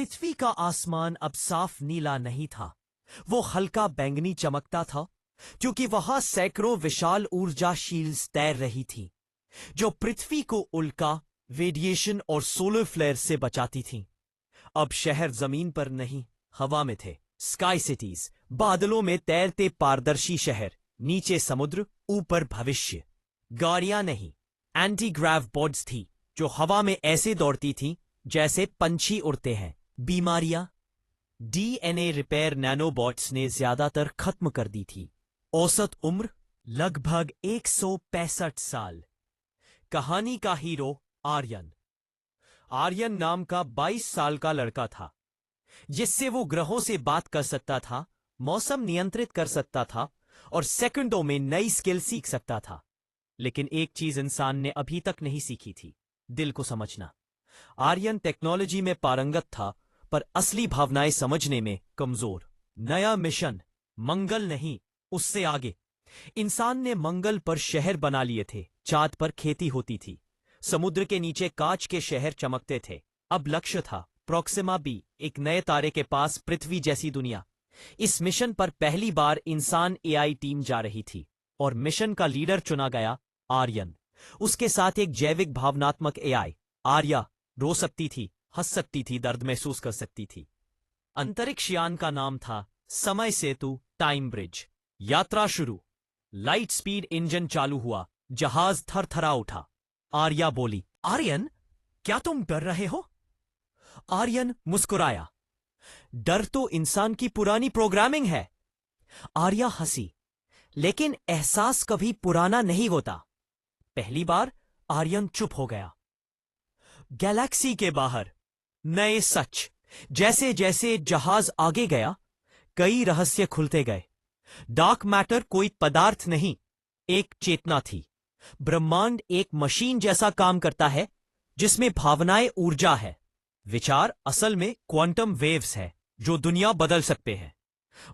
पृथ्वी का आसमान अब साफ नीला नहीं था, वो हल्का बैंगनी चमकता था, क्योंकि वहां सैकड़ों विशाल ऊर्जाशील तैर रही थी, जो पृथ्वी को उल्का, रेडिएशन और सोलर फ्लेयर से बचाती थीं। अब शहर जमीन पर नहीं, हवा में थे। स्काई सिटीज, बादलों में तैरते पारदर्शी शहर, नीचे समुद्र, ऊपर भविष्य। गाड़ियां नहीं, एंटी ग्रेव बॉड्स थी, जो हवा में ऐसे दौड़ती थीं जैसे पंछी उड़ते हैं। बीमारियां, डीएनए रिपेयर नैनोबॉट्स ने ज्यादातर खत्म कर दी थी। औसत उम्र लगभग 165 साल। कहानी का हीरो आर्यन। आर्यन नाम का 22 साल का लड़का था, जिससे वो ग्रहों से बात कर सकता था, मौसम नियंत्रित कर सकता था और सेकंडों में नई स्किल सीख सकता था। लेकिन एक चीज इंसान ने अभी तक नहीं सीखी थी, दिल को समझना। आर्यन टेक्नोलॉजी में पारंगत था, पर असली भावनाएं समझने में कमजोर। नया मिशन, मंगल नहीं, उससे आगे। इंसान ने मंगल पर शहर बना लिए थे, चांद पर खेती होती थी, समुद्र के नीचे कांच के शहर चमकते थे। अब लक्ष्य था प्रोक्सिमा बी, एक नए तारे के पास पृथ्वी जैसी दुनिया। इस मिशन पर पहली बार इंसान एआई टीम जा रही थी, और मिशन का लीडर चुना गया आर्यन। उसके साथ एक जैविक भावनात्मक एआई, आर्या, रो सकती थी, हंस सकती थी, दर्द महसूस कर सकती थी। अंतरिक्ष यान का नाम था समय सेतु, टाइम ब्रिज। यात्रा शुरू। लाइट स्पीड इंजन चालू हुआ, जहाज थरथरा उठा। आर्या बोली, आर्यन, क्या तुम डर रहे हो? आर्यन मुस्कुराया, डर तो इंसान की पुरानी प्रोग्रामिंग है। आर्या हंसी, लेकिन एहसास कभी पुराना नहीं होता। पहली बार आर्यन चुप हो गया। गैलेक्सी के बाहर नए सच। जैसे जैसे जहाज आगे गया, कई रहस्य खुलते गए। डार्क मैटर कोई पदार्थ नहीं, एक चेतना थी। ब्रह्मांड एक मशीन जैसा काम करता है, जिसमें भावनाएं ऊर्जा है। विचार असल में क्वांटम वेव्स है, जो दुनिया बदल सकते हैं।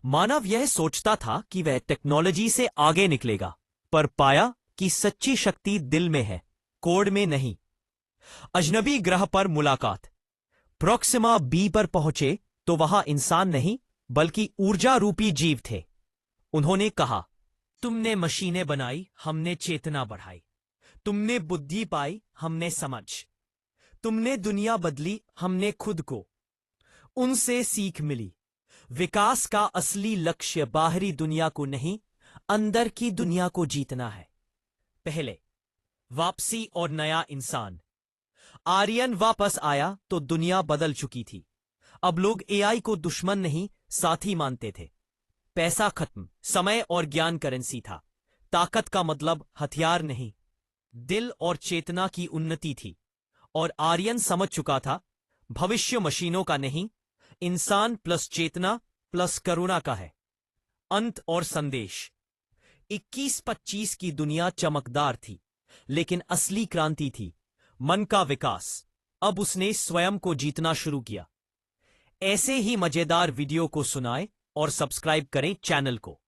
मानव यह सोचता था कि वह टेक्नोलॉजी से आगे निकलेगा, पर पाया कि सच्ची शक्ति दिल में है, कोड में नहीं। अजनबी ग्रह पर मुलाकात। प्रोक्सिमा बी पर पहुंचे तो वहां इंसान नहीं, बल्कि ऊर्जा रूपी जीव थे। उन्होंने कहा, तुमने मशीनें बनाई, हमने चेतना बढ़ाई। तुमने बुद्धि पाई, हमने समझ। तुमने दुनिया बदली, हमने खुद को। उनसे सीख मिली, विकास का असली लक्ष्य बाहरी दुनिया को नहीं, अंदर की दुनिया को जीतना है। पहले वापसी और नया इंसान। आर्यन वापस आया तो दुनिया बदल चुकी थी। अब लोग एआई को दुश्मन नहीं, साथी मानते थे। पैसा खत्म, समय और ज्ञान करेंसी था। ताकत का मतलब हथियार नहीं, दिल और चेतना की उन्नति थी। और आर्यन समझ चुका था, भविष्य मशीनों का नहीं, इंसान प्लस चेतना प्लस करुणा का है। अंत और संदेश। 2125 की दुनिया चमकदार थी, लेकिन असली क्रांति थी मन का विकास। अब उसने स्वयं को जीतना शुरू किया। ऐसे ही मजेदार वीडियो को सुनाएं और सब्सक्राइब करें चैनल को।